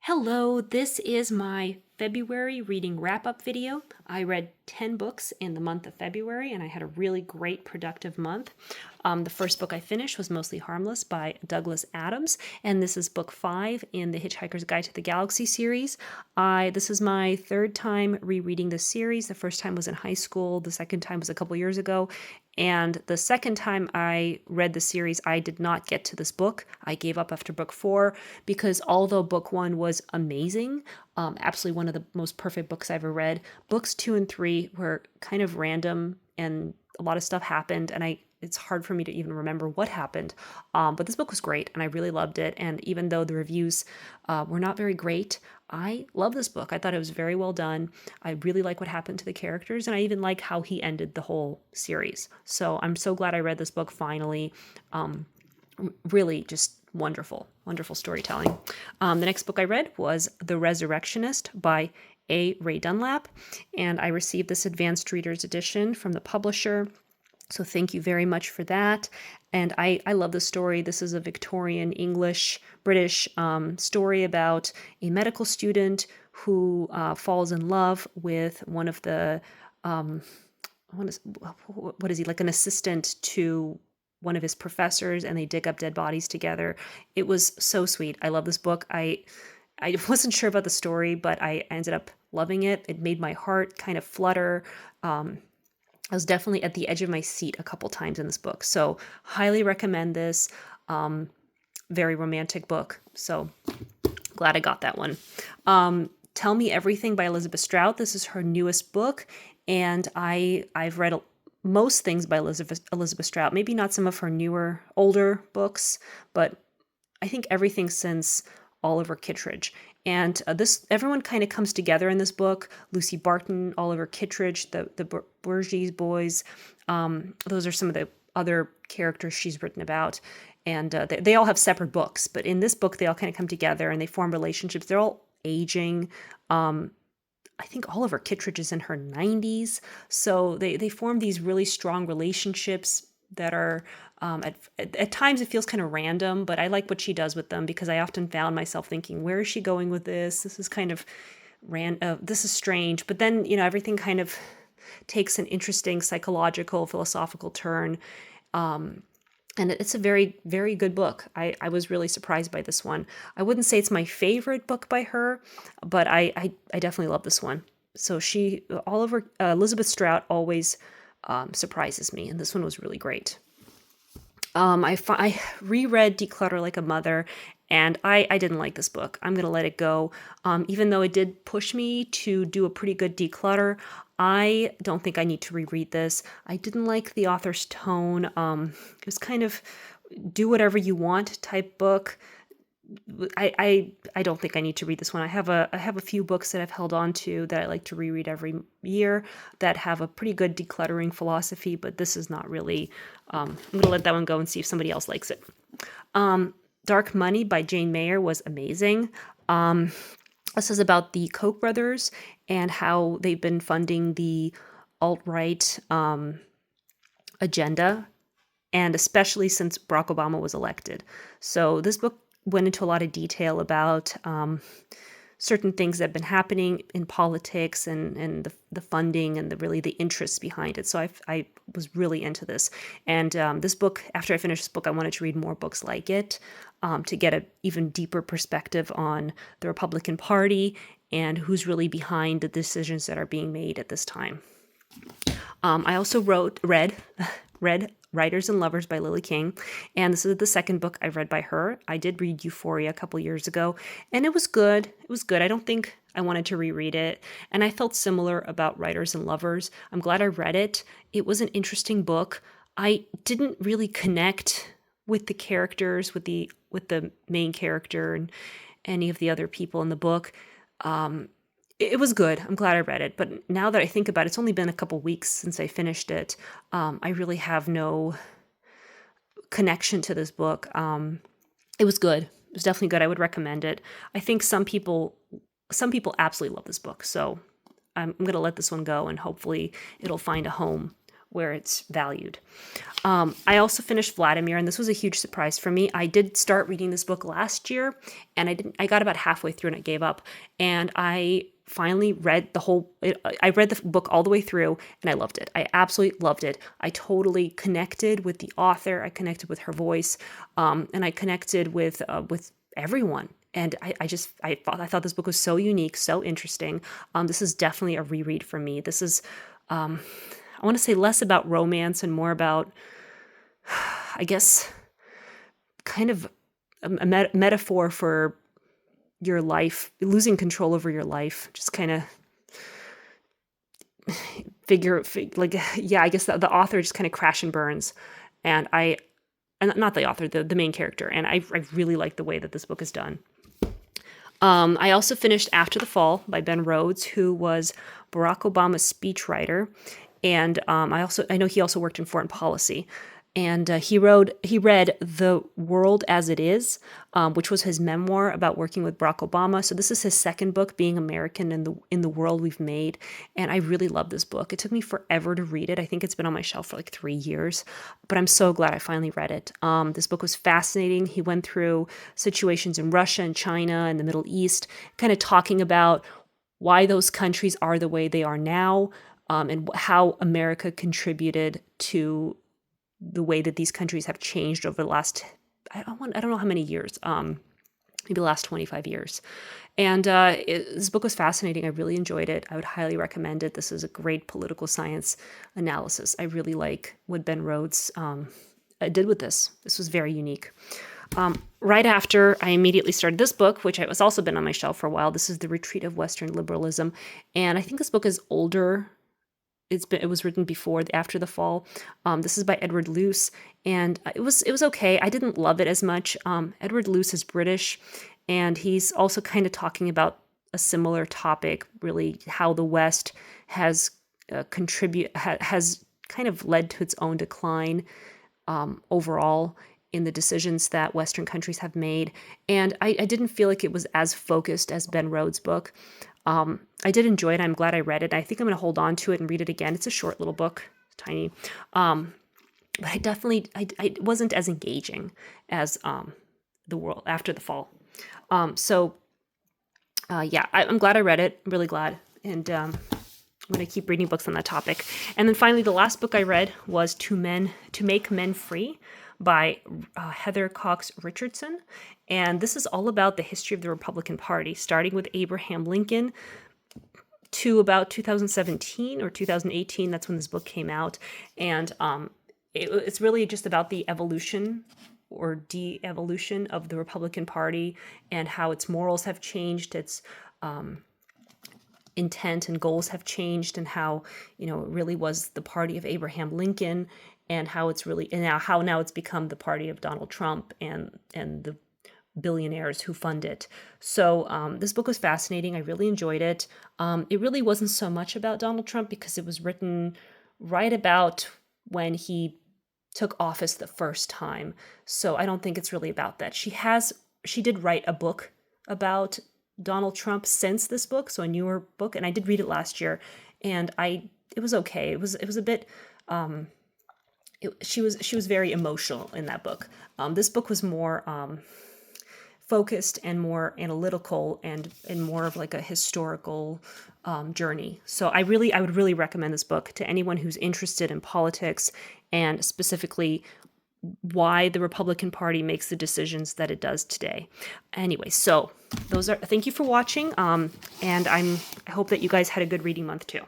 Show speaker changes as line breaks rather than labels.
Hello, this is my February reading wrap-up video. I read 10 books in the month of February and I had a really great productive month. The first book I finished was Mostly Harmless by Douglas Adams, and this is book 5 in the Hitchhiker's Guide to the Galaxy series. This is my third time rereading this series. The first time was in high school, the second time was a couple years ago, and the second time I read the series, I did not get to this book. I gave up after book 4 because although book 1 was amazing, absolutely one of the most perfect books I ever read, books 2 and 3 were kind of random and a lot of stuff happened, and it's hard for me to even remember what happened. But this book was great and I really loved it. And even though the reviews were not very great, I love this book. I thought it was very well done. I really like what happened to the characters, and I even like how he ended the whole series. So I'm so glad I read this book finally. Really just wonderful, wonderful storytelling. The next book I read was The Resurrectionist by A. Ray Dunlap, and I received this advanced reader's edition from the publisher. So thank you very much for that. And I love the story. This is a Victorian English, British story about a medical student who falls in love with one of the, what is he, like an assistant to one of his professors, and they dig up dead bodies together. It was so sweet. I love this book. I wasn't sure about the story, but I ended up loving it. It made my heart kind of flutter. I was definitely at the edge of my seat a couple times in this book. So highly recommend this. Very romantic book. So glad I got that one. Tell Me Everything by Elizabeth Strout. This is her newest book. And I've read most things by Elizabeth Strout. Maybe not some of her newer, older books, but I think everything since Oliver Kittredge. And everyone kind of comes together in this book. Lucy Barton, Oliver Kittredge, the Burgess boys. Those are some of the other characters she's written about. And they all have separate books. But in this book, they all kind of come together and they form relationships. They're all aging. I think Oliver Kittredge is in her 90s. So they form these really strong relationships that are at times it feels kind of random, but I like what she does with them because I often found myself thinking, where is she going with this? This is kind of this is strange. But then, everything kind of takes an interesting psychological, philosophical turn. And it's a very, very good book. I was really surprised by this one. I wouldn't say it's my favorite book by her, but I definitely love this one. So Elizabeth Strout always surprises me, and this one was really great. I reread Declutter Like a Mother, and I didn't like this book. I'm going to let it go. Even though it did push me to do a pretty good declutter, I don't think I need to reread this. I didn't like the author's tone. It was kind of do whatever you want type book. I don't think I need to read this one. I have a few books that I've held on to that I like to reread every year that have a pretty good decluttering philosophy, but this is not really. I'm going to let that one go and see if somebody else likes it. Dark Money by Jane Mayer was amazing. This is about the Koch brothers and how they've been funding the alt-right agenda, and especially since Barack Obama was elected. So this book went into a lot of detail about certain things that have been happening in politics and the funding and the interests behind it. So I was really into this. And this book, after I finished this book, I wanted to read more books like it to get an even deeper perspective on the Republican Party and who's really behind the decisions that are being made at this time. I also read Writers and Lovers by Lily King, and this is the second book I've read by her. I did read Euphoria a couple years ago, and it was good. It was good. I don't think I wanted to reread it, and I felt similar about Writers and Lovers. I'm glad I read it. It was an interesting book. I didn't really connect with the characters, with the main character and any of the other people in the book. It was good. I'm glad I read it. But now that I think about it, it's only been a couple weeks since I finished it. I really have no connection to this book. It was good. It was definitely good. I would recommend it. I think some people absolutely love this book. So I'm going to let this one go, and hopefully it'll find a home where it's valued. I also finished Vladimir, and this was a huge surprise for me. I did start reading this book last year, and I got about halfway through and I gave up. And I finally read I read the book all the way through, and I loved it. I absolutely loved it. I totally connected with the author. I connected with her voice, and I connected with everyone. And I thought this book was so unique, so interesting. This is definitely a reread for me. This is, I want to say less about romance and more about, I guess, kind of a metaphor for your life, losing control over your life, just kind of I guess the author just kind of crash and burns. And not the author, the main character. And I really like the way that this book is done. I also finished After the Fall by Ben Rhodes, who was Barack Obama's speechwriter. And I know he also worked in foreign policy. And he read The World as It Is, which was his memoir about working with Barack Obama. So this is his second book, being American in the world we've made. And I really love this book. It took me forever to read it. I think it's been on my shelf for like 3 years, but I'm so glad I finally read it. This book was fascinating. He went through situations in Russia and China and the Middle East, kind of talking about why those countries are the way they are now, and how America contributed to the way that these countries have changed over the last, I don't know how many years, maybe the last 25 years. And this book was fascinating. I really enjoyed it. I would highly recommend it. This is a great political science analysis. I really like what Ben Rhodes did with this. This was very unique. Right after, I immediately started this book, which has also been on my shelf for a while. This is The Retreat of Western Liberalism. And I think this book is older. It was written before, After the Fall. This is by Edward Luce, and it was okay. I didn't love it as much. Edward Luce is British, and he's also kind of talking about a similar topic, really how the West has has kind of led to its own decline overall in the decisions that Western countries have made. And I didn't feel like it was as focused as Ben Rhodes' book. I did enjoy it. I'm glad I read it. I think I'm going to hold on to it and read it again. It's a short little book, tiny. But I wasn't as engaging as The World After the Fall. I'm glad I read it. I'm really glad. And I'm going to keep reading books on that topic. And then finally, the last book I read was To Make Men Free by Heather Cox Richardson. And this is all about the history of the Republican Party, starting with Abraham Lincoln to about 2017 or 2018. That's when this book came out. And it's really just about the evolution or de-evolution of the Republican Party and how its morals have changed, its intent and goals have changed, and how, it really was the party of Abraham Lincoln, and how now it's become the party of Donald Trump and the billionaires who fund it. So this book was fascinating. I really enjoyed it. It really wasn't so much about Donald Trump because it was written right about when he took office the first time. So I don't think it's really about that. She did write a book about Donald Trump since this book, so a newer book, and I did read it last year, and it was okay. It was a bit. She was very emotional in that book. This book was more focused and more analytical and more of like a historical journey. So I would really recommend this book to anyone who's interested in politics and specifically why the Republican Party makes the decisions that it does today. Anyway, so thank you for watching. And I hope that you guys had a good reading month too.